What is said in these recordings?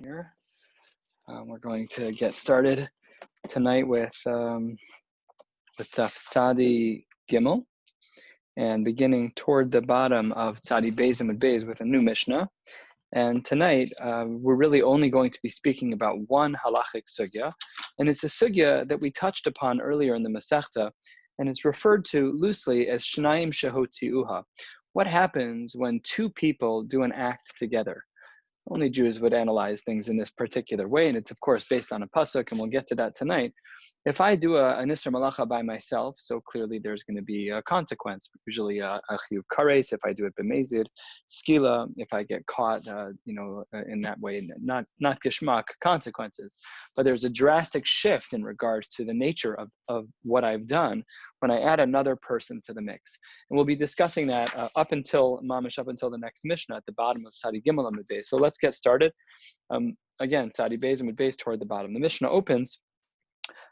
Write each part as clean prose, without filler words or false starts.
here. We're going to get started tonight with Tzadi Gimel, and beginning toward the bottom of Tzadi Beis and Beis with a new Mishnah. And tonight, we're really only going to be speaking about one halachic sugya, and it's a sugya that we touched upon earlier in the Masechta, and it's referred to loosely as Shnayim Shehotziuha. What happens when two people do an act together? Only Jews would analyze things in this particular way, and it's of course based on a pasuk, and we'll get to that tonight. If I do an Isser Malacha by myself, so clearly there's going to be a consequence, usually a chiyuv Karesh if I do it b'mezid, skila if I get caught, in that way, not geshmak, consequences. But there's a drastic shift in regards to the nature of what I've done when I add another person to the mix. And we'll be discussing that up until the next Mishnah at the bottom of Tzadi Gimel Amud Beis. So let's get started. Again, Tzadi Beis Amud Beis toward the bottom. The Mishnah opens,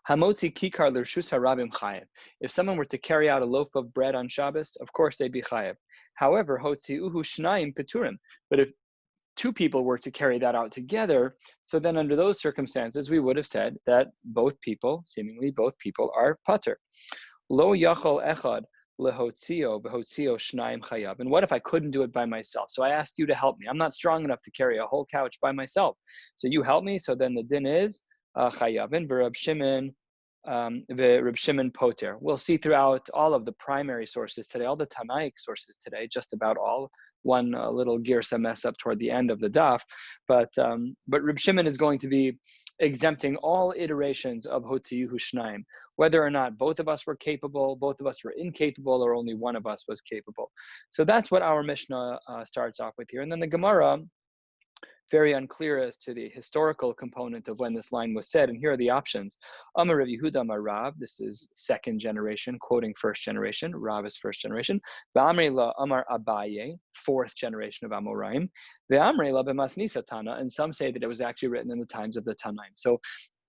Hamotzi kikar l'rshus harabim chayev. If someone were to carry out a loaf of bread on Shabbos, of course they'd be chayev. However, hotzi uhu shnayim peturim. But if two people were to carry that out together, so then under those circumstances, we would have said that seemingly both people are pater. Lo yachol echad lehotzio behotzio shnayim chayav. And what if I couldn't do it by myself? So I asked you to help me. I'm not strong enough to carry a whole couch by myself. So you help me. So then the din is chayavin v'Rab Shimon poter. We'll see throughout all of the primary sources today, all the Tanaic sources today, just about all. One little girsa mess up toward the end of the daf, but Reb Shimon is going to be exempting all iterations of Hotziyuhu Shnayim, whether or not both of us were capable, both of us were incapable, or only one of us was capable. So that's what our Mishnah starts off with here. And then the Gemara, very unclear as to the historical component of when this line was said. And here are the options. Amar Rav Yehuda Amar Rav, this is second generation, quoting first generation. Rav is first generation. V'amrei la Amar Abaye, fourth generation of Amoraim. V'amrei la b'masnisa Tana, and some say that it was actually written in the times of the Tanaim. So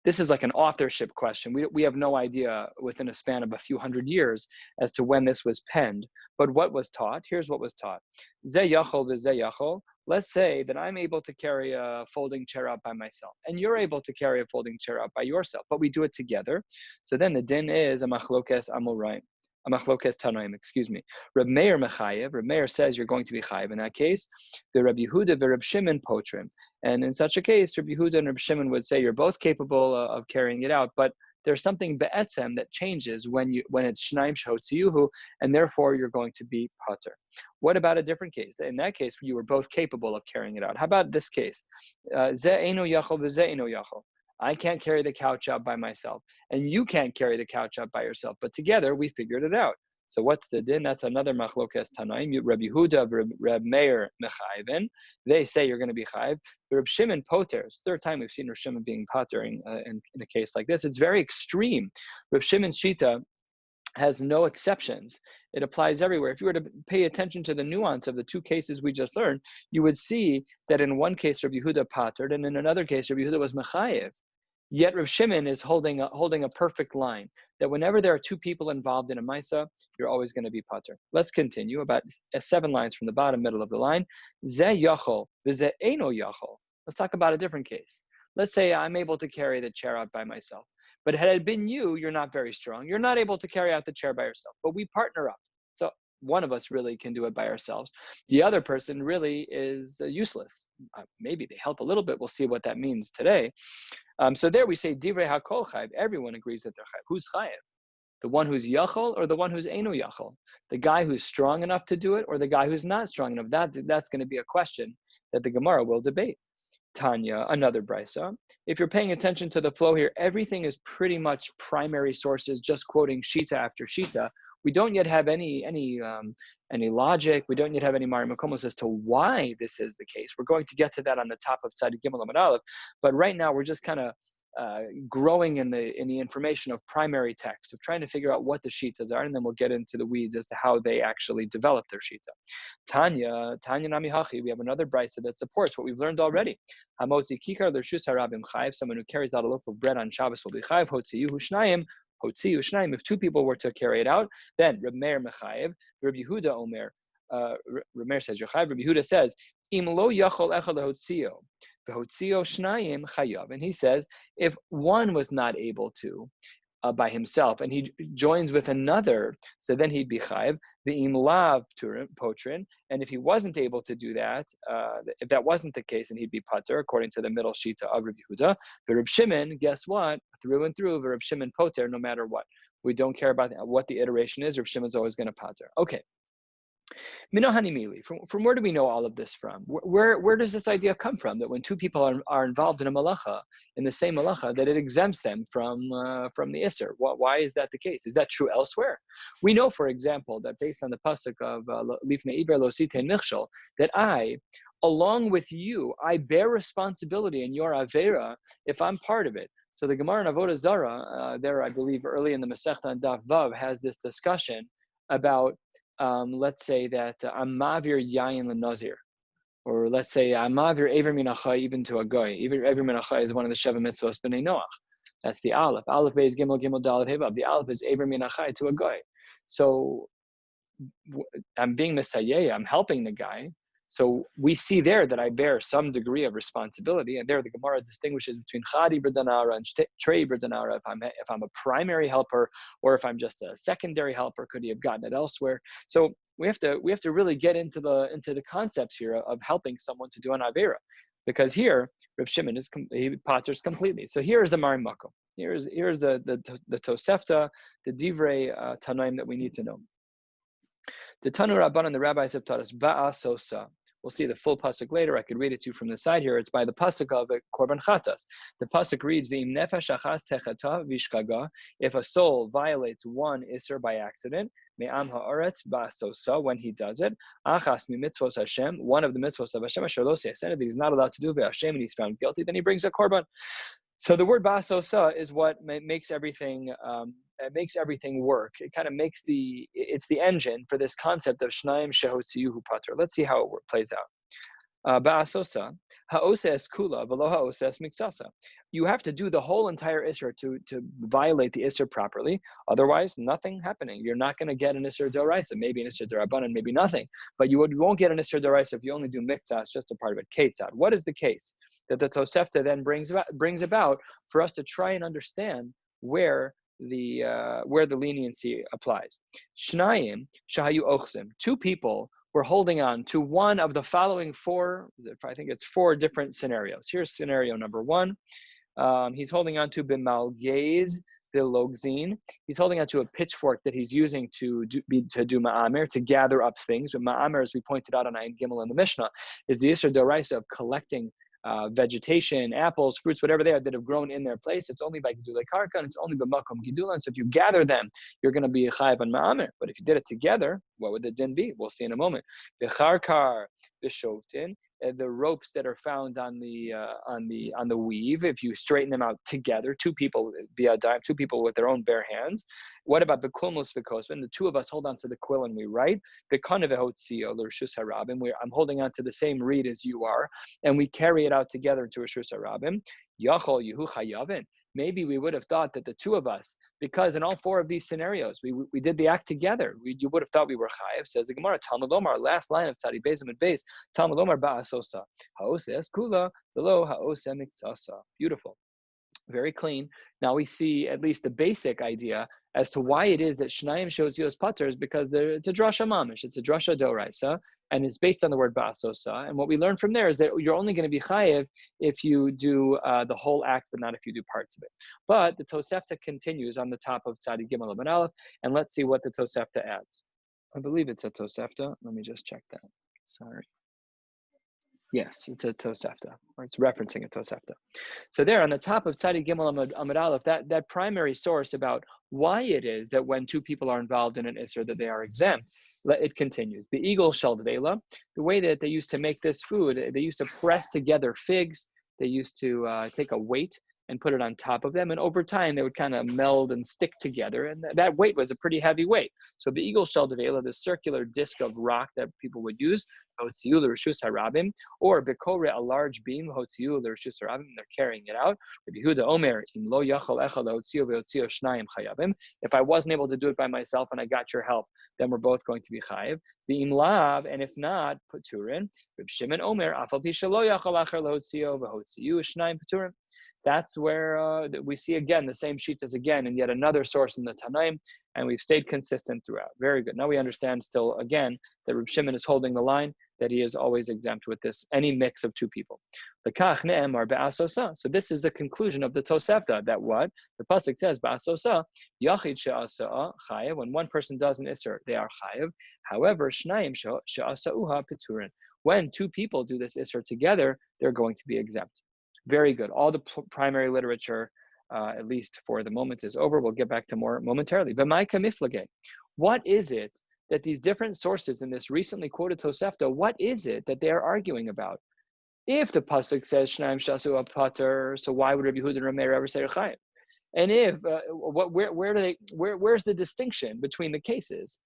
this is like an authorship question. We have no idea within a span of a few hundred years as to when this was penned. But what was taught? Here's what was taught. Ze yachol v'ze yachol. Let's say that I'm able to carry a folding chair out by myself, and you're able to carry a folding chair out by yourself, but we do it together. So then the din is a machlokes amoraim, a machlokes tanaim, excuse me. Reb Meir mechayev. Reb Meir says you're going to be chayev in that case. The Reb Yehuda the Reb Shimon potrim. And in such a case, Reb Yehuda and Reb Shimon would say you're both capable of carrying it out, but there's something be'etzem that changes when it's shnayim shehotziyuhu, and therefore you're going to be pater. What about a different case? In that case, you were both capable of carrying it out. How about this case? Ze eino yachol v'ze eino yachol. I can't carry the couch up by myself, and you can't carry the couch up by yourself, but together we figured it out. So what's the din? That's another machlokes tanaim. Reb Yehuda, Reb Meir mechayven. They say you're going to be chayiv. Reb Shimon poter. It's the third time we've seen Reb Shimon being patering in a case like this. It's very extreme. Reb Shimon's shita has no exceptions. It applies everywhere. If you were to pay attention to the nuance of the two cases we just learned, you would see that in one case Reb Yehuda patered, and in another case Reb Yehuda was mechayev. Yet Reb Shimon is holding a perfect line that whenever there are two people involved in a Maisa, you're always going to be pater. Let's continue about 7 lines from the bottom, middle of the line. Ze yachol v'ze eino yachol. Let's talk about a different case. Let's say I'm able to carry the chair out by myself. But had it been you, you're not very strong. You're not able to carry out the chair by yourself. But we partner up. So one of us really can do it by ourselves. The other person really is useless. Maybe they help a little bit. We'll see what that means today. So there we say, Divrei HaKol Chayev. Everyone agrees that they're Chayev. Who's Chayev? The one who's Yachol or the one who's Eino Yachol? The guy who's strong enough to do it or the guy who's not strong enough? That's going to be a question that the Gemara will debate. Tanya, another brisa. If you're paying attention to the flow here, everything is pretty much primary sources, just quoting shita after shita. We don't yet have any logic. We don't yet have any Mari Makomos as to why this is the case. We're going to get to that on the top of Tzadi Gimel Amud Aleph. But right now, we're just kind of growing in the information of primary text, of trying to figure out what the shitas are, and then we'll get into the weeds as to how they actually develop their shita. Tanya Nami Hachi, we have another brisa that supports what we've learned already. Hamotzi kikar l'rshus harabim chayiv, someone who carries out a loaf of bread on Shabbos will be chayiv. Hotziyuhu shnayim. If two people were to carry it out, then Reb Meir mechayev, Reb Yehuda omer. Reb Meir says you're chayev. Reb Yehuda says im lo yachol echad lehotzio. V'hotzio shnayim chayav. And he says, if one was not able to by himself, and he joins with another, so then he'd be chayiv. V'im lav potrin, and if he wasn't able to do that, if that wasn't the case, then he'd be pater, according to the middle shita of Rabbi Yehuda. The Reb Shimon, guess what? Through and through, the Reb Shimon poter, no matter what. We don't care about what the iteration is. Reb Shimon's always going to pater. Okay. From where do we know all of this from? Where does this idea come from, that when two people are involved in a malacha, in the same malacha, that it exempts them from the Isser? Why is that the case? Is that true elsewhere? We know, for example, that based on the pasuk of Lifnei Iber Lo Sitein Michshol, that I, along with you, I bear responsibility in your avera if I'm part of it. So the Gemara in Avodah Zarah, there I believe early in the Masechta on Daf Vav, has this discussion about let's say that I'm mavir yayin l'nazir, or let's say I'm mavir ever minachai even to a goy. Even ever minachai is one of the Sheva mitzvos b'nei Noach. That's the Aleph. Aleph Beis Gimel Gimel Dalet Hevav. The Aleph is ever minachai to a goy. So I'm being Messiah. I'm helping the guy. So we see there that I bear some degree of responsibility, and there the Gemara distinguishes between chadi b'danara and trei b'danara. If I'm a primary helper, or if I'm just a secondary helper, could he have gotten it elsewhere? So we have to really get into the concepts here of helping someone to do an avera, because here Reb Shimon he paters completely. So here's the Marim Makom. Here's the Tosefta, the Divrei Tanaim that we need to know. The Tanu Rabban and the rabbis have taught us ba'asosa. We'll see the full pasuk later. I could read it to you from the side here. It's by the pasuk of Korban Chatas. The pasuk reads, "V'im nefesh achas techata v'ishkaga." If a soul violates one iser by accident, me'am ha'aretz ba'asosa, when he does it, achas mi mitzvos Hashem, one of the mitzvos of Hashem, asher lo se'aseh, that he's not allowed to do ve'Hashem, and he's found guilty, then he brings a korban. So the word ba'asosa is what makes everything. It makes everything work. It kind of makes it's the engine for this concept of Shnayim Shehotziyuhu Pater. Let's see how it plays out. Ba'asosa, ha'osa es kula, v'lo ha'osa es miktsasa. You have to do the whole entire Isser to violate the Isser properly. Otherwise, nothing happening. You're not going to get an Isser Doraisa, maybe an Isser Dorabanan, maybe nothing. But you won't get an Isser Doraisa if you only do Miktsas, just a part of it, Ketzad. What is the case that the Tosefta then brings about for us to try and understand where the leniency applies? Shnayim shahayu ochsim. Two people were holding on to one of the following four different scenarios. Here's scenario number one. He's holding on to b'malgez v'logzin. He's holding on to a pitchfork that he's using to do ma'amer, to gather up things. But ma'amer, as we pointed out on Ayin Gimel in the Mishnah, is the Isser Doraisa of collecting vegetation, apples, fruits, whatever they are that have grown in their place. It's only by Gidulei Karka, and it's only by Makom Gidulan. So if you gather them, you're going to be Chayav and Ma'amer. But if you did it together, what would the din be? We'll see in a moment. B'charkar b'shovtin, the ropes that are found on the weave, if you straighten them out together, two people with their own bare hands. What about the kulmus v'kosvin? The two of us hold on to the quill and we write. I'm holding on to the same reed as you are, and we carry it out together to Rishus Harabim. Yachol Yehu Chayavin. Maybe we would have thought that the two of us, because in all four of these scenarios, we did the act together. You would have thought we were chayav. Says the Gemara, Talmud Omar, last line of Tzadi Bezim and Beis, Talmud Omar ba'asosa, ha'oseh es kula, below ha'oseh miktsasa. Beautiful. Very clean. Now we see at least the basic idea as to why it is that Shnayim Shehotziyuhu Pater is because it's a drasha mamish, it's a drasha doraisa, and it's based on the word ba'asosa. And what we learn from there is that you're only going to be chayev if you do the whole act, but not if you do parts of it. But the Tosefta continues on the top of Tzadi Gimel Amud Aleph, and let's see what the Tosefta adds. I believe it's a Tosefta. Let me just check that. Sorry. Yes, it's a Tosefta, or it's referencing a Tosefta. So there on the top of Tzadi Gimel Amud Aleph, that primary source about why it is that when two people are involved in an Isser that they are exempt, it continues. The eagle sheldvela, the way that they used to make this food, they used to press together figs. They used to take a weight and put it on top of them. And over time, they would kind of meld and stick together. And that weight was a pretty heavy weight. So the eagle shell devela, the circular disc of rock that people would use, or bekore, a large beam, they're carrying it out. If I wasn't able to do it by myself and I got your help, then we're both going to be chayiv. And if not, paturin. That's where we see again the same sheets as again in yet another source in the Tanaim, and we've stayed consistent throughout. Very good. Now we understand still again that Reb Shimon is holding the line, that he is always exempt with this, any mix of two people. So this is the conclusion of the Tosefta, that what? The Pasuk says, Ba'asosa, Yachid she'asa chayev, when one person does an Isser, they are chayev. However, Shnayim she'asa'uha peturin. When two people do this Isser together, they're going to be exempt. Very good. All the primary literature, at least for the moment, is over. We'll get back to more momentarily. But Maika Miflage, what is it that these different sources in this recently quoted Tosefta, what is it that they are arguing about? If the pasuk says Shnaim Shasu Pater, so why would Rabbi Yehuda and Rameir ever say Chayim? And if where's the distinction between the cases?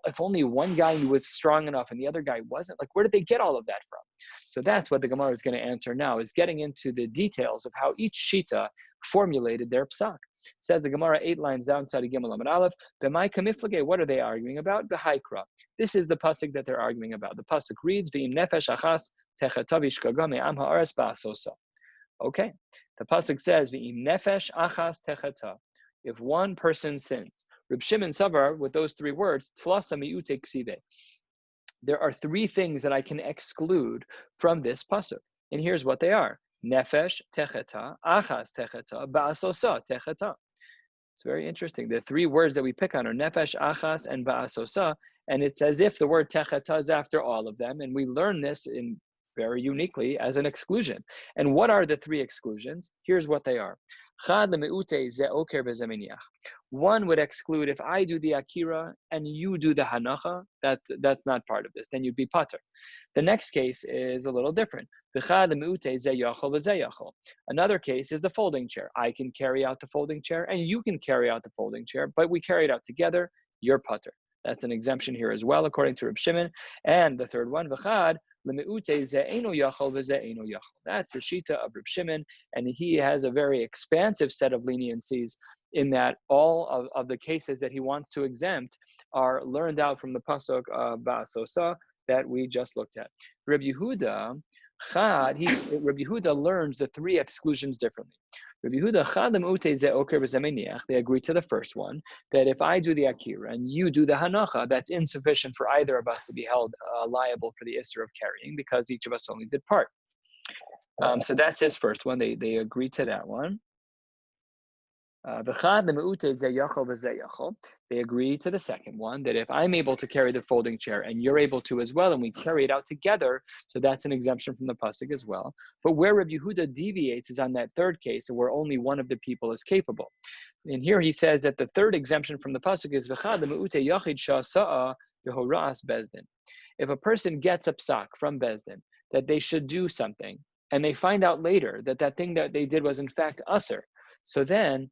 If only one guy was strong enough and the other guy wasn't, like where did they get all of that from? So that's what the Gemara is going to answer now, is getting into the details of how each shita formulated their psak. Says the Gemara 8 lines down, Tzadi Gimel Amud Aleph, B'mai kamiflage, what are they arguing about? The Haikra. This is the pasuk that they're arguing about. The pasuk reads, V'im nefesh achas techeta v'ishkaga me'am ha'aretz ba'asosa. Okay. The pasuk says, V'im nefesh achas techeta. If one person sins. Reb Shimon Savar, with those 3 words, tlasa mi'ute ksive. There are 3 things that I can exclude from this pasuk. And here's what they are. Nefesh techeta, achas techeta, ba'asosa techeta. It's very interesting. The 3 words that we pick on are nefesh, achas, and ba'asosa. And it's as if the word techeta is after all of them. And we learn this in very uniquely as an exclusion. And what are the 3 exclusions? Here's what they are. One would exclude if I do the akira and you do the hanacha, that's not part of this, then you'd be pater. The next case is a little different. Another case is the folding chair. I can carry out the folding chair and you can carry out the folding chair, but we carry it out together, you're pater. That's an exemption here as well, according to Reb Shimon. And the third one, that's the shita of Reb Shimon, and he has a very expansive set of leniencies in that all of the cases that he wants to exempt are learned out from the pasuk of Ba'asosa that we just looked at. Rabbi Yehuda learns the 3 exclusions differently. Rabbi Yehuda, they agree to the first one, that if I do the akira and you do the hanacha, that's insufficient for either of us to be held liable for the issur of carrying, because each of us only did part. So that's his first one. They agree to that one. They agree to the second one, that if I'm able to carry the folding chair and you're able to as well, and we carry it out together, so that's an exemption from the pasuk as well. But where Rabbi Yehuda deviates is on that third case, where only one of the people is capable. And here he says that the third exemption from the pasuk is if a person gets a psak from Bezdin that they should do something, and they find out later that that thing that they did was in fact usher, so then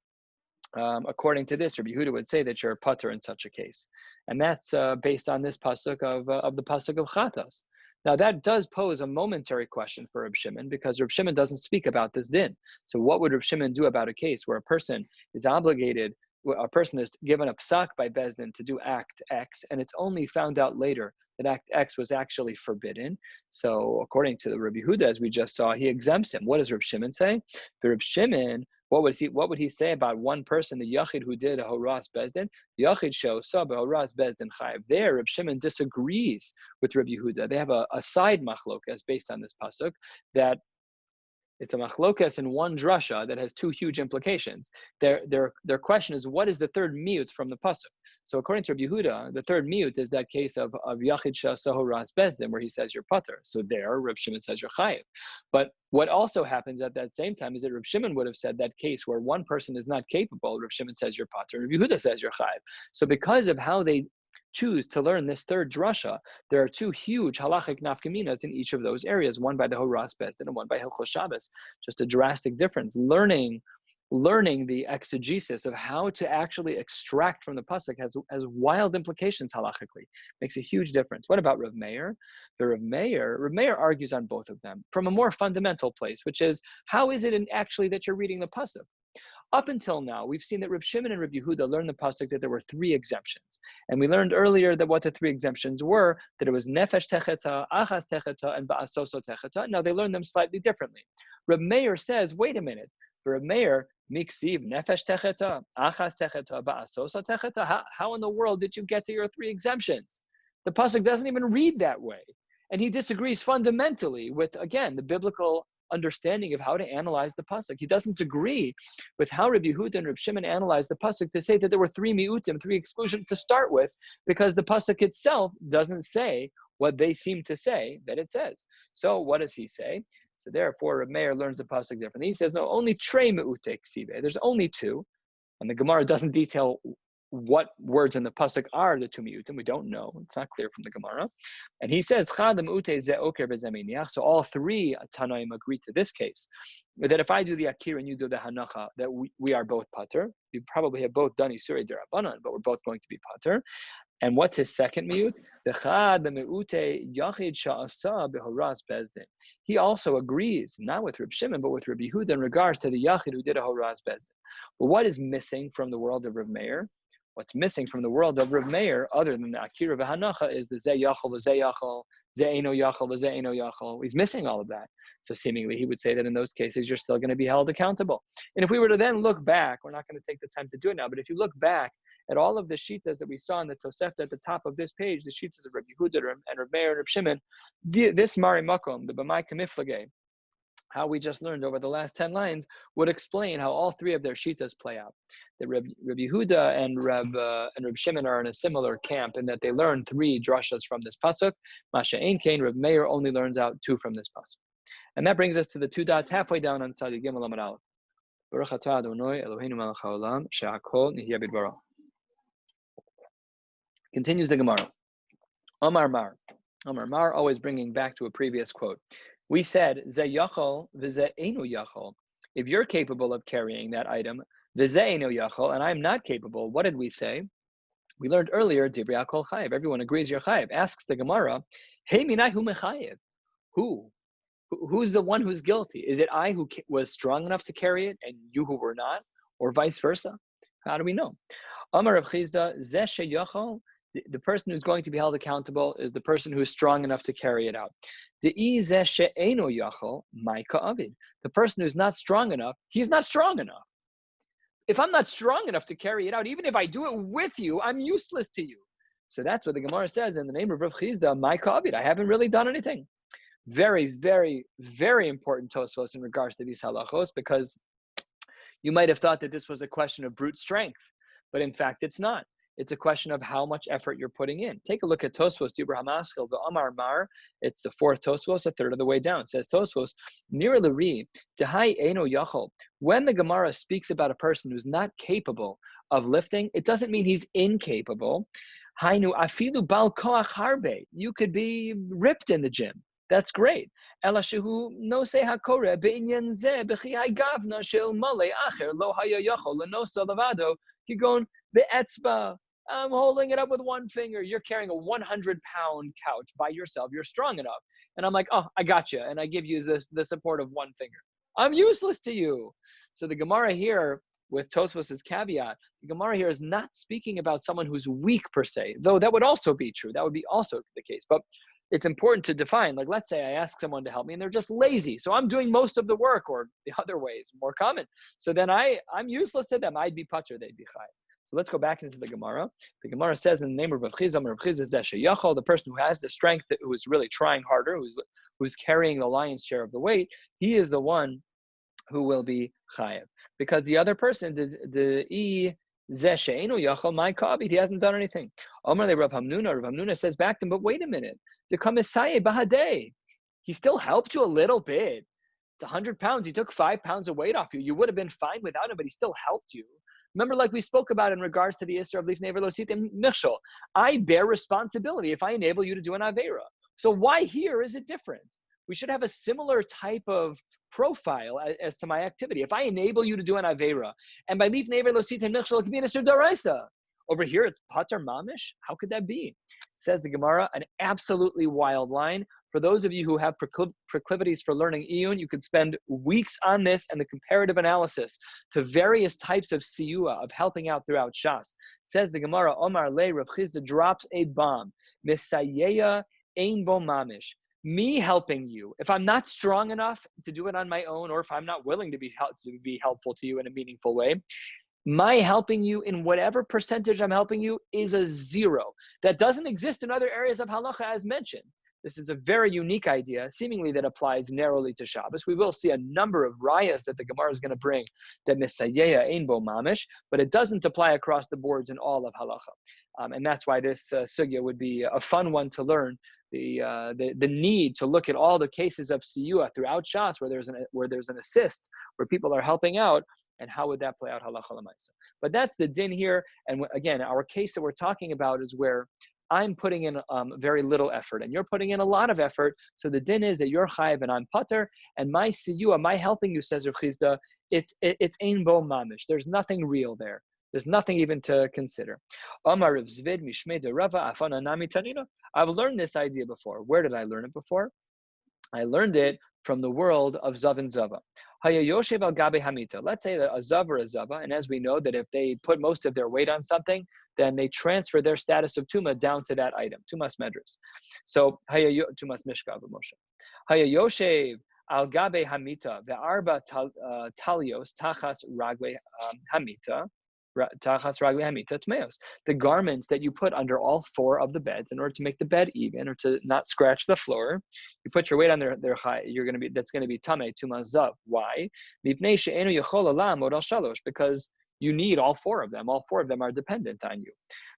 according to this, Rabbi Yehuda would say that you're a pater in such a case. And that's based on this pasuk of the pasuk of Chatas. Now that does pose a momentary question for Reb Shimon, because Reb Shimon doesn't speak about this din. So what would Reb Shimon do about a case where a person is obligated, a person is given a psak by Bezdin to do act X, and it's only found out later that act X was actually forbidden? So according to the Rabbi Yehuda, as we just saw, he exempts him. What does Reb Shimon say? The Reb Shimon, what would he say about one person, the Yachid who did a Horas Bezdin? The Yachid shows Sab Horas Bezdin Chayiv. There, Reb Shimon disagrees with Rabbi Yehuda. They have a side machlokas based on this pasuk, that it's a machlokas in one drasha that has 2 huge implications. Their question is, what is the third miyut from the pasuk? So according to Rabbi Yehuda, the third miyut is that case of Yachid Shah Sahoras Bezdin, where he says you're pater. So there, Reb Shimon says you're chayiv. But what also happens at that same time is that Reb Shimon would have said that case where one person is not capable, Reb Shimon says you're pater, and Rabbi Yehuda says you're chayiv. So because of how they choose to learn this third drasha, there are two huge halachic nafkaminas in each of those areas, one by the Horas Bezdin and one by Hilchos Shabbos. Just a drastic difference. Learning the exegesis of how to actually extract from the pasuk has wild implications halachically. Makes a huge difference. What about Rav Meir? Rav Meir argues on both of them from a more fundamental place, which is, how is it actually that you're reading the pasuk? Up until now, we've seen that Reb Shimon and Reb Yehuda learned the pasuk that there were three exemptions. And we learned earlier that what the three exemptions were, that it was nefesh techeta, achas techeta, and ba'asoso techeta. Now they learned them slightly differently. Reb Meir says, wait a minute, for Reb Meir, miksiv nefesh techeta, achas techeta, ba'asoso techeta. How in the world did you get to your three exemptions? The pasuk doesn't even read that way. And he disagrees fundamentally with, again, the biblical understanding of how to analyze the pasuk. He doesn't agree with how Rabbi Yehuda and Reb Shimon analyzed the pasuk to say that there were three miutim, three exclusions to start with, because the pasuk itself doesn't say what they seem to say that it says. So what does he say? So therefore, Reb Meir learns the pasuk differently. He says, no, only trei miute ksive. There's only two, and the Gemara doesn't detail what words in the pasuk are the two miutim. We don't know. It's not clear from the Gemara. And he says, so all three Tanaim agree to this case, that if I do the akir and you do the hanacha, that we are both pater. You probably have both done isurei derabanan, but we're both going to be pater. And what's his second miut? He also agrees, not with Reb Shimon, but with Reb Yehuda in regards to the yachid who did a horaz bezdin. But what is missing from the world of Reb Meir? What's missing from the world of Reb Meir, other than the akira v'hanacha, is the zeh yachol v'zeh yachol, zeh eino yachol v'zeh eino yachol. He's missing all of that. So seemingly he would say that in those cases, you're still going to be held accountable. And if we were to then look back, we're not going to take the time to do it now, but if you look back at all of the shitas that we saw in the Tosefta at the top of this page, the shitas of Rabbi Yehuda and Reb Meir and Reb Shimon, this Mari Makom, the B'mai Kamiflage, how we just learned over the last 10 lines, would explain how all three of their shitas play out. That Rabbi Yehuda and Reb Shimon are in a similar camp in that they learn three drashas from this pasuk. Masha Ein Kain, Reb Meir only learns out two from this pasuk. And that brings us to the two dots halfway down on Tzadi Gimel Amud Aleph. Baruch atah Adonai Eloheinu melech haolam she'akol nihya bidbaro. Continues the Gemara. Omar Mar, always bringing back to a previous quote. We said, Ze yachol v'ze einu yachol. If you're capable of carrying that item, v'ze einu yachol, and I'm not capable, what did we say? We learned earlier, Divrei Akol Chayev. Everyone agrees you're Chayev. Asks the Gemara, Hey minai hu mechayev? Who's the one who's guilty? Is it I who was strong enough to carry it and you who were not? Or vice versa? How do we know? Amar Rav Chizda, Ze sheyachol, the person who's going to be held accountable is the person who is strong enough to carry it out. The person who's not strong enough, he's not strong enough. If I'm not strong enough to carry it out, even if I do it with you, I'm useless to you. So that's what the Gemara says in the name of Rav Chizda, my ka'avid, I haven't really done anything. Very, very, very important Tosfos in regards to these halachos, because you might have thought that this was a question of brute strength, but in fact it's not. It's a question of how much effort you're putting in. Take a look at Tosfos, Dibur HaMaskil, the Amar Mar. It's the fourth Tosfos, a third of the way down. It says Tosfos, Nir L'ri, Dehai Eino Yachol. When the Gemara speaks about a person who's not capable of lifting, it doesn't mean he's incapable. Hainu Afilu Bal Koach Harbe. You could be ripped in the gym. That's great. Elashehu no se hakore be'inyan ze b'chiyai gavna shel male acher lo haya yachol lenosa levado kigon be'etzba. I'm holding it up with one finger. You're carrying a 100-pound couch by yourself. You're strong enough. And I'm like, oh, I got you. And I give you the support of one finger. I'm useless to you. So the Gemara here, with Tosfos' caveat, the Gemara here is not speaking about someone who's weak per se, though that would also be true. That would be also the case. But it's important to define, like, let's say I ask someone to help me and they're just lazy. So I'm doing most of the work, or the other way is more common. So then I'm useless to them. I'd be patur, they'd be chai. So let's go back into the Gemara. The Gemara says in the name of Rav Chizda, the person who has the strength, who is really trying harder, who's carrying the lion's share of the weight, he is the one who will be chayev. Because the other person, he hasn't done anything. Rav Hamnuna says back to him, but wait a minute. He still helped you a little bit. It's 100 pounds. He took 5 pounds of weight off you. You would have been fine without him, but he still helped you. Remember, like we spoke about in regards to the Isra of Lifnei Lo Sitem Michshol, I bear responsibility if I enable you to do an Aveira. So why here is it different? We should have a similar type of profile as to my activity. If I enable you to do an Aveira, and by Lifnei Lo Sitem Michshol, it can be an Isra Daraisa. Over here, it's Pater Mamish. How could that be? Says the Gemara, an absolutely wild line. For those of you who have proclivities for learning Iyun, you could spend weeks on this and the comparative analysis to various types of siyua, of helping out throughout Shas. Says the Gemara, Omar Le, Rav Chizda drops a bomb. Misayeya ein bo mamish. Me helping you, if I'm not strong enough to do it on my own, or if I'm not willing to be helpful to you in a meaningful way, my helping you in whatever percentage I'm helping you is a zero. That doesn't exist in other areas of halacha as mentioned. This is a very unique idea, seemingly that applies narrowly to Shabbos. We will see a number of rayas that the Gemara is going to bring that misayeya ein bo mamish, but it doesn't apply across the boards in all of halacha. And that's why this sugya would be a fun one to learn, the need to look at all the cases of siyua throughout Shas where there's an assist, where people are helping out, and how would that play out halacha l'maisa. But that's the din here. And again, our case that we're talking about is where I'm putting in very little effort, and you're putting in a lot of effort. So the din is that you're chayiv and I'm pater, and my siyua, my helping you, says Rav Chizda, it's ein bo mamish. There's nothing real there. There's nothing even to consider. Amar Rav Zvid mishmei de Rava afana nami tanina. I've learned this idea before. Where did I learn it before? I learned it from the world of Zav and Zava. Haya yoshev al gabe hamita. Let's say that a Zav or a Zava, and as we know that if they put most of their weight on something, then they transfer their status of Tuma down to that item, Tumas Medris. So, Tumas Mishkav Moshe. Haya Yoshev al Gabe Hamita, ve'arba talios tachas ragwe hamita, tachas ragwe hamita tmeos. The garments that you put under all four of the beds in order to make the bed even, or to not scratch the floor, you put your weight on their chai. That's going to be tameh Tumas Zav. Why? Mipnei she'enu yachol alam od al shalosh, because you need all four of them. All four of them are dependent on you.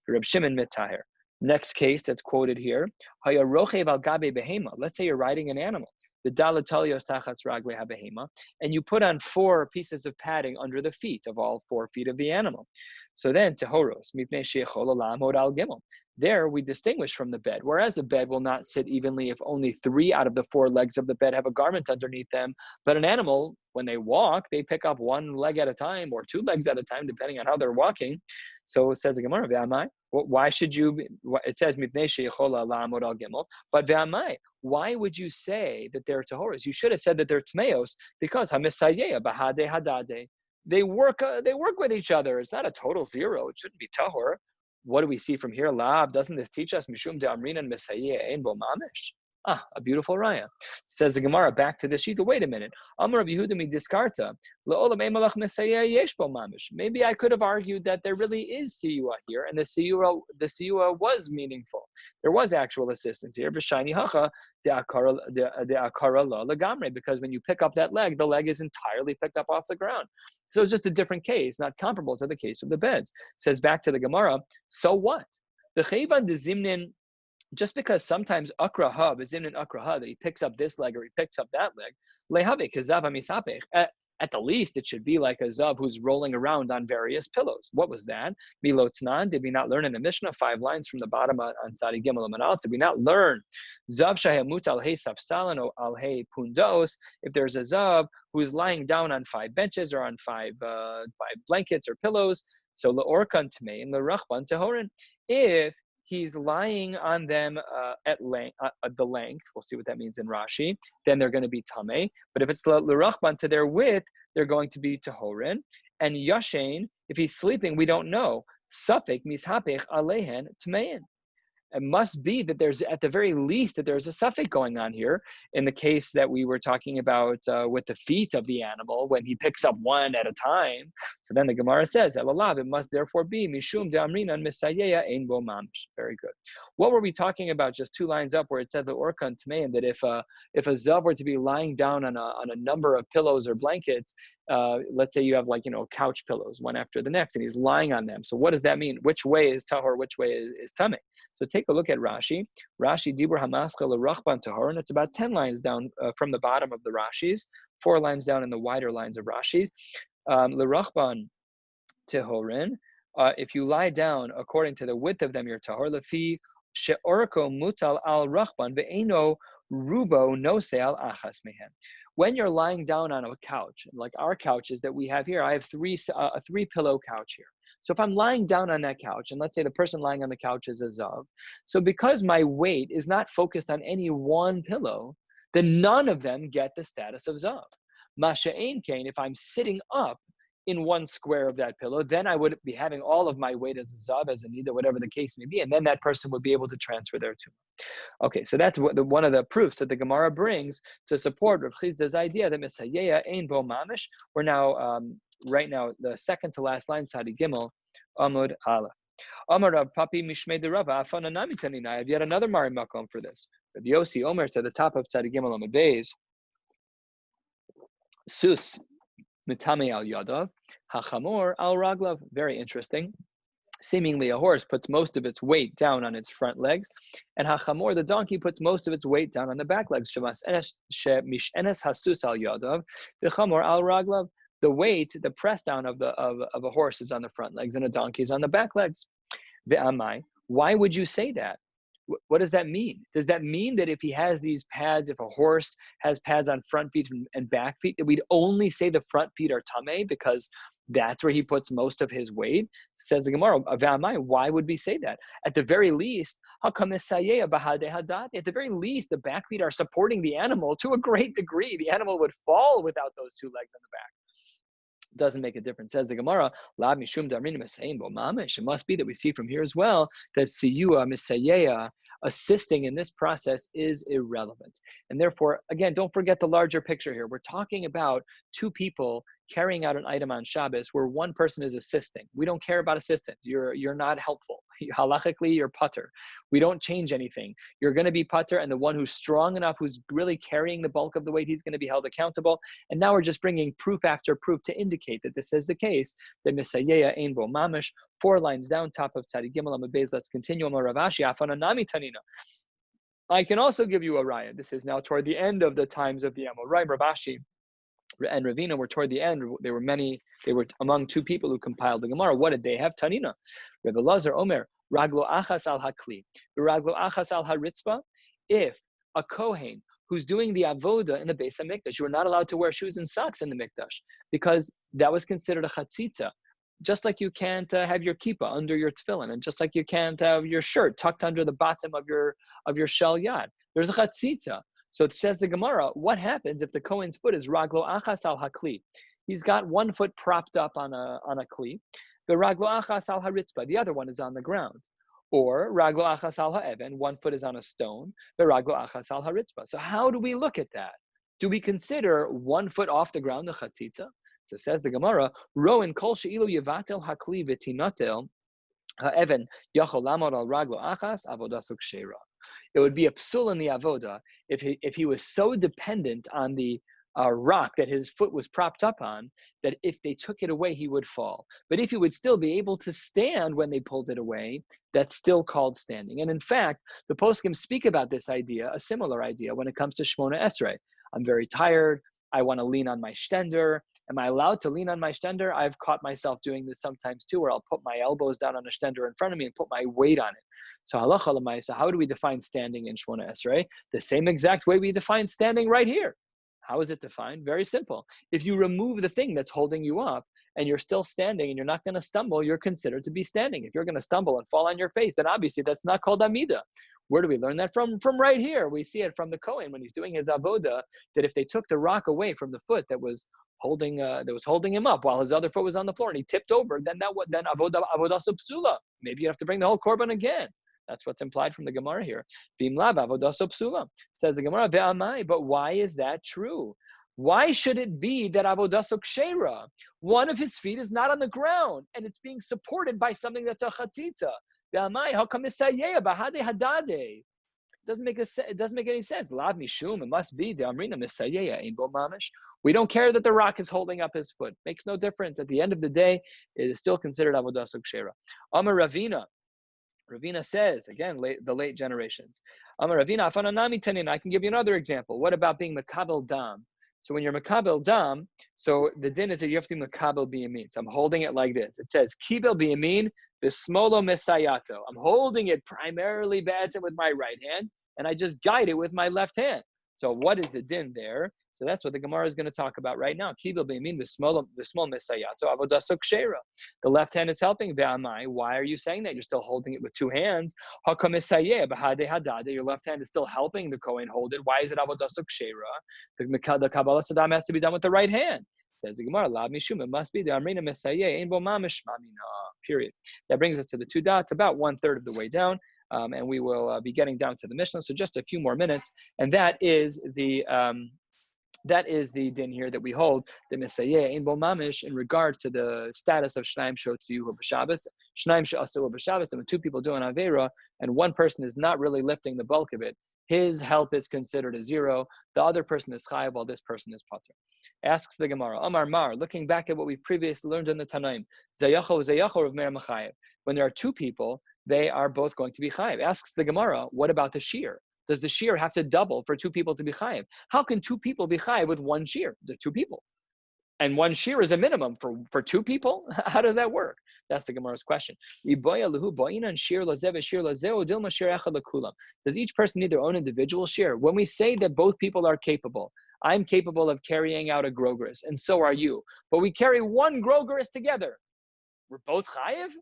Reb Shimon Mitaher. Next case that's quoted here. Haya rochev al gabe behema. Let's say you're riding an animal. The dalatalios tachatz ragle habehema, and you put on 4 pieces of padding under the feet of all 4 feet of the animal. So then tehoros mipnei sheichol olam od al gimel. There we distinguish from the bed, whereas a bed will not sit evenly if only 3 out of the 4 legs of the bed have a garment underneath them. But an animal, when they walk, they pick up 1 leg at a time or 2 legs at a time, depending on how they're walking. So it says the Gemara, Ve'amai, why should you, it says, but Ve'amai, why would you say that they're tahoras? You should have said that they're tmeos, because hamisayeya bahade hadade. They work with each other. It's not a total zero. It shouldn't be tahor. What do we see from here? Lab, doesn't this teach us mishum de amrin and misayeya ein bo mamish? A beautiful raya. Says the Gemara back to the shita. Wait a minute. Amar Yehuda mi diskarta le'olam ein malach misayeya yesh bo mamish. Maybe I could have argued that there really is siyua here, and the siyua was meaningful. There was actual assistance here. B'shani hacha de akara la legamre, because when you pick up that leg, the leg is entirely picked up off the ground. So it's just a different case, not comparable to the case of the beds. Says back to the Gemara. So what? The chayvan de zimnin. Just because sometimes akraha, bezimnin akraha, that he picks up this leg or he picks up that leg, lehave kezav misapech. At the least, it should be like a zav who's rolling around on various pillows. What was that? Milotznan, did we not learn in the Mishnah, 5 lines from the bottom on Tzadi Gimel Amanal? Did we not learn zav shahemut al hey safsalan o al hey pundos? If there's a zav who's lying down on 5 benches or on 5 blankets or pillows, so leorkan tmein lerachban tehorin. If he's lying on them at the length, we'll see what that means in Rashi, then they're going to be tameh. But if it's l'rachban, to their width, they're going to be tahorin. And yashen, if he's sleeping, we don't know. Safek mishapech alehen tmein. It must be that there's, at the very least, that there's a suffix going on here. In the case that we were talking about with the feet of the animal, when he picks up 1 at a time. So then the Gemara says, Elalav, it must therefore be Mishum de Amrinan Misayeya Ein Bo Mamish. Very good. What were we talking about just 2 lines up where it said the Orkan Tmein, that if a Zav were to be lying down on a number of pillows or blankets, let's say you have couch pillows, one after the next, and he's lying on them. So what does that mean? Which way is tahor? Which way is tameh? So take a look at Rashi. Rashi dibur hamaska l'rachban tahor, and it's about 10 lines down from the bottom of the Rashis, 4 lines down in the wider lines of Rashis. L'rachban tehorin. If you lie down according to the width of them, you're tahor. Lefi she'orko mutal al rachban ve'eno rubo nose al achas mehen. When you're lying down on a couch, like our couches that we have here, I have a 3-pillow couch here. So if I'm lying down on that couch, and let's say the person lying on the couch is a zav, so because my weight is not focused on any one pillow, then none of them get the status of zav. Masha'ain kain, if I'm sitting up in one square of that pillow, then I would be having all of my weight as a zav, as a nida, whatever the case may be, and then that person would be able to transfer their tumah. Okay, so that's one of the proofs that the Gemara brings to support Rav Chizda's idea that Misayeya ein bo mamish. We're now, right now, the second to last line, Tzadi Gimel, Amud Aleph. Amar Rav Papi Mishmei de Rava Afana Nami Tanina. I have yet another Mari Makom for this. Rav Yossi Omer to the top of Tzadi Gimel Amud Beis. Sus mitame al yadav, hachamor al raglav. Very interesting. Seemingly, a horse puts most of its weight down on its front legs, and hachamor, the donkey, puts most of its weight down on the back legs. Shemas enes hasus al yadav, v'chamor al raglav. The weight, the press down of a horse is on the front legs, and a donkey is on the back legs. Ve'amai. Why would you say that? What does that mean? Does that mean that if he has these pads, if a horse has pads on front feet and back feet, that we'd only say the front feet are tameh because that's where he puts most of his weight? Says the Gemara, why would we say that? At the very least, at the very least, the back feet are supporting the animal to a great degree. The animal would fall without those 2 legs on the back. Doesn't make a difference. Says the Gemara, it must be that we see from here as well that siyua misayeya, assisting in this process, is irrelevant. And therefore, again, don't forget the larger picture here. We're talking about 2 people carrying out an item on Shabbos where one person is assisting. We don't care about assistance. You're not helpful. Halachically, you're putter. We don't change anything. You're going to be putter, and the one who's strong enough, who's really carrying the bulk of the weight, he's going to be held accountable. And now we're just bringing proof after proof to indicate that this is the case. The misayeya ein bo mamish. 4 lines down, top of Tzadi Gimel Amud Beis. Let's continue. Amar Rav Ashi afana nami tanina. I can also give you a raya. This is now toward the end of the times of the Amorai. Rav Ashi and Ravina were toward the end. They were among 2 people who compiled the Gemara. What did they have? Tanina. Rav Elazar Omer, Raglo achas al hakli, Raglo achas al haritzba. If a Kohen who's doing the avoda in the Beis HaMikdash, you are not allowed to wear shoes and socks in the Mikdash because that was considered a chatzitza. Just like you can't have your kippah under your tefillin, and just like you can't have your shirt tucked under the bottom of your shel yad. There's a chatzitza. So it says the Gemara, what happens if the Kohen's foot is raglo achas al hakli? He's got one foot propped up on a kli. The raglo achas al haritzba, the other one is on the ground. Or raglo achas al ha'even, one foot is on a stone. The raglo achas al haritzba. So how do we look at that? Do we consider one foot off the ground the chatzitza? So says the Gemara, Roin kol she'ilu yevatel hakli v'tinatel ha'even yachol lamod al raglo achas avodasu kshera. It would be a psul in the avoda if he was so dependent on the rock that his foot was propped up on that if they took it away, he would fall. But if he would still be able to stand when they pulled it away, that's still called standing. And in fact, the poskim speak about this idea, a similar idea, when it comes to Shmona Esrei. I'm very tired. I want to lean on my shtender. Am I allowed to lean on my shtender? I've caught myself doing this sometimes too, where I'll put my elbows down on a shtender in front of me and put my weight on it. So halacha l'maisa, how do we define standing in Shmona Esrei? The same exact way we define standing right here. How is it defined? Very simple. If you remove the thing that's holding you up and you're still standing and you're not going to stumble, you're considered to be standing. If you're going to stumble and fall on your face, then obviously that's not called amida. Where do we learn that from? From right here. We see it from the Kohen when he's doing his avoda, that if they took the rock away from the foot that was holding him up while his other foot was on the floor and he tipped over, then avoda subsula. Maybe you have to bring the whole korban again. That's what's implied from the Gemara here. Says the Gemara, ve'amai, but why is that true? Why should it be that avodaso kshera, one of his feet is not on the ground and it's being supported by something that's a chatzitza? Ve'amai, how come misayeya bahade hadade? It doesn't make any sense. Lav mishum, it must be the amrina misayeya ein bo mamish. We don't care that the rock is holding up his foot. Makes no difference. At the end of the day, it is still considered avodaso kshera. Amar Ravina. Ravina says, again, the late generations. Amar Ravina, afananami tenin. I can give you another example. What about being mekabel dam? So when you're makabel dam, so the din is that you have to be makabel biyamin. So I'm holding it like this. It says kibel biyamin bismolo mesayato. I'm holding it primarily ba'atzim with my right hand, and I just guide it with my left hand. So what is the din there? So that's what the Gemara is going to talk about right now. Kibel biyamin bismolo mesayato avodaso kshera. The left hand is helping. Ve'amai. Why are you saying that? You're still holding it with two hands. Hakam esayeh b'hadeh hadade. Your left hand is still helping the Kohen hold it. Why is it avodaso kshera? The Kabbalah Saddam has to be done with the right hand. Says the Gemara, Lav Mishum, it must be the Amrina Mesayeh, Ein Bo Mamish Mamina, period. That brings us to the two dots, about 1/3 of the way down, and we will be getting down to the Mishnah, so just a few more minutes, and that is the din here that we hold, the Mesayeh, Ein Bo Mamish, in regard to the status of Shnaim Shotziyuhu B'Shabbos, Shnaim She'asuhu B'Shabbos, and when two people do an Aveira, and one person is not really lifting the bulk of it, his help is considered a zero. The other person is chayav, while this person is pater. Asks the Gemara, Amar Mar, looking back at what we previously learned in the Tanaim, Zayachol of Mer Machayev. When there are two people, they are both going to be chayav. Asks the Gemara, what about the shear? Does the shear have to double for two people to be chayav? How can two people be chayav with one shear? They're two people. And one shear is a minimum for two people? How does that work? That's the Gemara's question. Does each person need their own individual shear? When we say that both people are capable, I'm capable of carrying out a grogris, and so are you. But we carry one grogris together. We're both chayiv?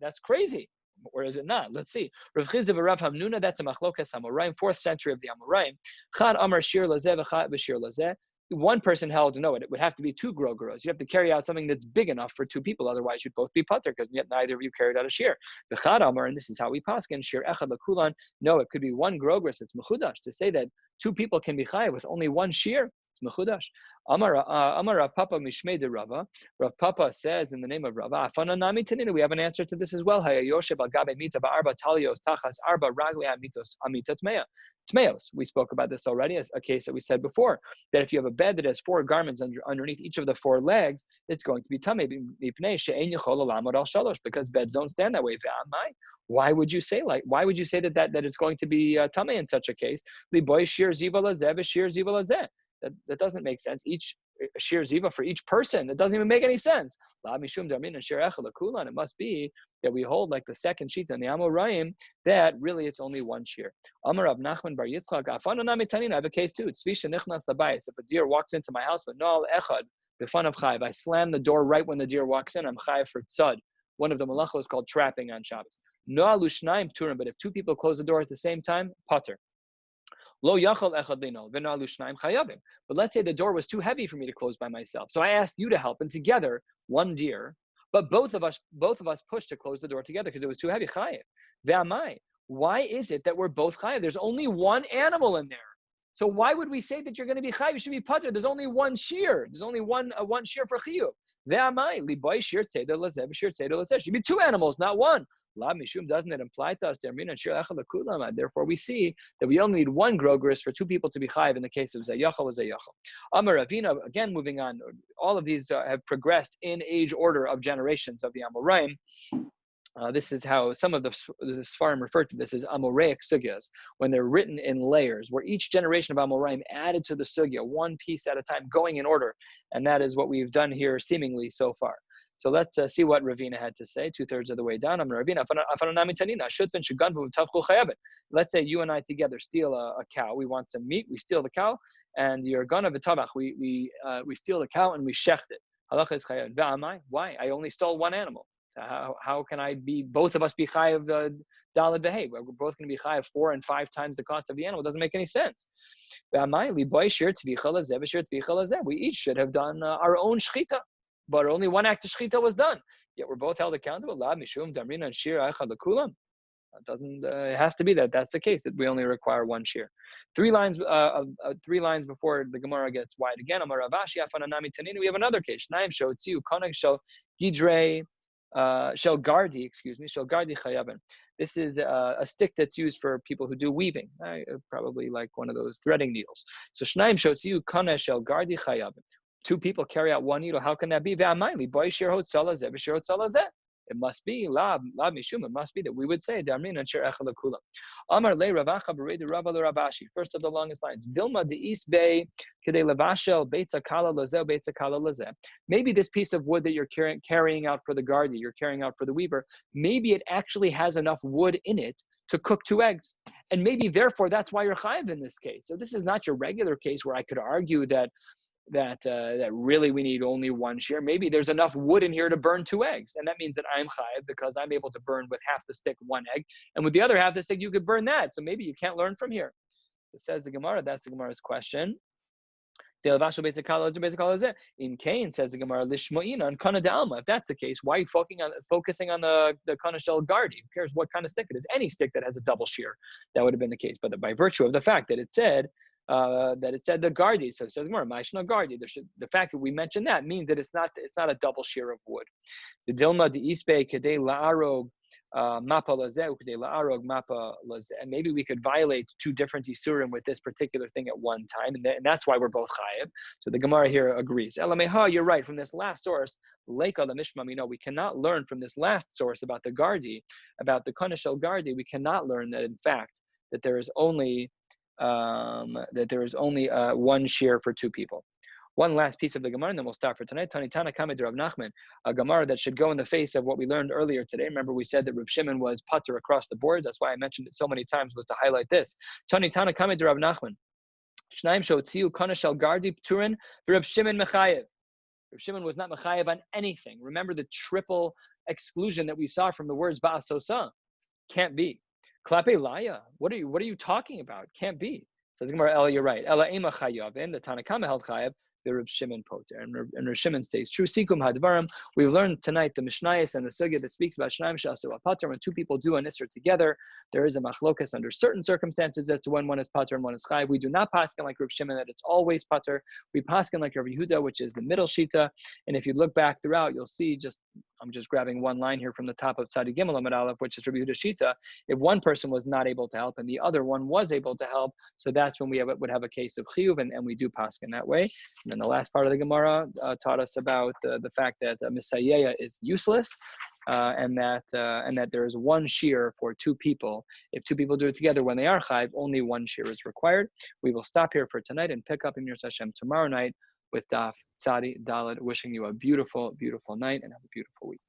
That's crazy. Or is it not? Let's see. Rav Chizda v'Rav Hamnuna, that's a machlokas Amoraim, 4th century of the Amoraim. Chad Amar shir lazeh v'chad v'shir lazeh. One person held, no, it would have to be two grogeros. You have to carry out something that's big enough for two people, otherwise you'd both be pater, because yet neither of you carried out a shear. The chad amar, and this is how we paskin, shear echad lakulan. No, it could be one grogeros. It's mechudash to say that two people can be chayav with only one shear. It's mechudash. Amar Rav Papa mishmei de Rava. Rav Papa says in the name of Rava, afana nami tanina. We have an answer to this as well. Haya yoshev al gabe mita ba'arba talios tachas arba ragli amitos amita tmeya. Tmeos. We spoke about this already as a case that we said before, that if you have a bed that has 4 garments underneath each of the 4 legs, it's going to be tamei because beds don't stand that way. Why would you say that it's going to be tamei in such a case? That doesn't make sense. Each shir ziva for each person. That doesn't even make any sense. It must be that we hold like the second sheet on the Amoraim, that really it's only one shir. Amar Rav Nachman bar Yitzchak, I have a case too. If a deer walks into my house with noal echad, the fun of chayv, I slam the door right when the deer walks in, I'm chayv for tzad. One of the malachos is called trapping on Shabbos. Noal u'shnaim turim, but if two people close the door at the same time, pater. Lo yachal echad lino v'nalu shnayim chayavim. But let's say the door was too heavy for me to close by myself, so I asked you to help, and together one deer, but both of us pushed to close the door together because it was too heavy. Chayav. Ve'amai. Why is it that we're both chayav? There's only one animal in there, so why would we say that you're going to be chayav? You should be pater. There's only one shear. There's only one shear for chiyuv. Ve'amai liboy shear tzeder lazeh shear tzeder lazeh. Should be two animals, not one. La mishum, doesn't it imply to us therefore we see that we only need one grogeris for two people to be chayiv in the case of zayachal or zayachal. Amar Ravina, again moving on, all of these have progressed in age order of generations of the Amoraim. This is how some of the Sfarim refer to this as Amoraic sugyas, when they're written in layers, where each generation of Amoraim added to the sugya, one piece at a time, going in order. And that is what we've done here seemingly so far. So let's see what Ravina had to say, 2/3 of the way down. Let's say you and I together steal a cow. We want some meat. We steal the cow, and you're gonna v'tabach. We steal the cow and we shecht it. Halacha is chayav. V'amai. Why? I only stole one animal. How can I be? Both of us be chayav daled v'hei. We're both going to be chayav 4 and 5 times the cost of the animal. It doesn't make any sense. V'amai liboy shir tzvicha lazeh v'shir tzvicha lazeh. We each should have done our own shchita. But only one act of shechita was done. Yet we're both held accountable. La mishum damrina and shir echad lekulam. It doesn't. It has to be that's the case, that we only require one shir. 3 lines. 3 lines before the Gemara gets wide again. Amar Ravashi afananami taninu. We have another case. Naim shel tziu konek shel gidrei shel gardi. Shel gardi chayavin. This is a stick that's used for people who do weaving. Probably like one of those threading needles. So shnaim shel tziu konek shel gardi chayavin. 2 people carry out one needle. How can that be? It must be lab mishum. It must be that we would say darmin and shir echad kula. Amar le Ravacha b'rei Rabba le Rabashi. First of the longest lines. Dilma de isbei kedei levashel beitza kala lazeh beitza kala lazeh. Maybe this piece of wood that you're carrying out for the garden, you're carrying out for the weaver, maybe it actually has enough wood in it to cook 2 eggs. And maybe therefore that's why you're chayiv in this case. So this is not your regular case where I could argue that really we need only 1 shear. Maybe there's enough wood in here to burn 2 eggs. And that means that I'm chayiv because I'm able to burn with half the stick 1 egg. And with the other half of the stick, you could burn that. So maybe you can't learn from here. It says the Gemara, that's the Gemara's question. In Cain, says the Gemara, Lishmo'ina and Kana Dalma. If that's the case, why are you focusing on the Kana Shel Gardi? Who cares what kind of stick it is? Any stick that has a double shear, that would have been the case. But by virtue of the fact that it said the Gardi, so it says more Maishna Gardi. The fact that we mentioned that means that it's not a double shear of wood. The Dilma the Ispe Kedei La'arog Mapa Lazeh Kedei La'arog Mapa Lazeh. And maybe we could violate 2 different Isurim with this particular thing at one time, and that's why we're both chayiv. So the Gemara here agrees. Elameha, you're right. From this last source, Leika the Mishma, we cannot learn from this last source about the Gardi, about the Kana Shel Gardi. We cannot learn that in fact that there is only 1 shear for 2 people. One last piece of the Gemara, and then we'll stop for tonight. Tani Tana Kamed Rav Nachman, a Gemara that should go in the face of what we learned earlier today. Remember, we said that Rav Shimon was pater across the boards. That's why I mentioned it so many times, was to highlight this. Tani Tana Kamed Rav Nachman. Shnaim Shotziu Kana Shel Gardi Pturin Rav Shimon Mechayev. Rav Shimon was not Mechayev on anything. Remember the triple exclusion that we saw from the words Ba'asosa. Can't be. Klape Laya. What are you talking about? Can't be. Says Gemara, Ella, you're right. Ella Ema Chayavin, the Tanakama held Chayav, the Reb Shimon Poter. And Reb Shimon states, true Sikum Hadvarim. We've learned tonight the Mishnayos and the Sugya that speaks about Shnaim Shasu Pater. When 2 people do an Isser together, there is a machlokas under certain circumstances as to when one is Pater and one is Chayav. We do not paskin like Reb Shimon that it's always Pater. We paskin like Reb Yehuda, which is the middle Shita. And if you look back throughout, you'll see I'm just grabbing one line here from the top of Tzadi Gimel Amud Aleph, which is Rabbi Yehuda Shita. If one person was not able to help and the other one was able to help, so that's when we would have a case of chiyuv, and we do paskin that way. And then the last part of the Gemara taught us about the fact that Misayeya is useless, and that there is 1 shear for 2 people. If 2 people do it together when they are chayv, only 1 shear is required. We will stop here for tonight and pick up in Yirtzeh Hashem tomorrow night with Daf Tzadi Daled. Wishing you a beautiful, beautiful night and have a beautiful week.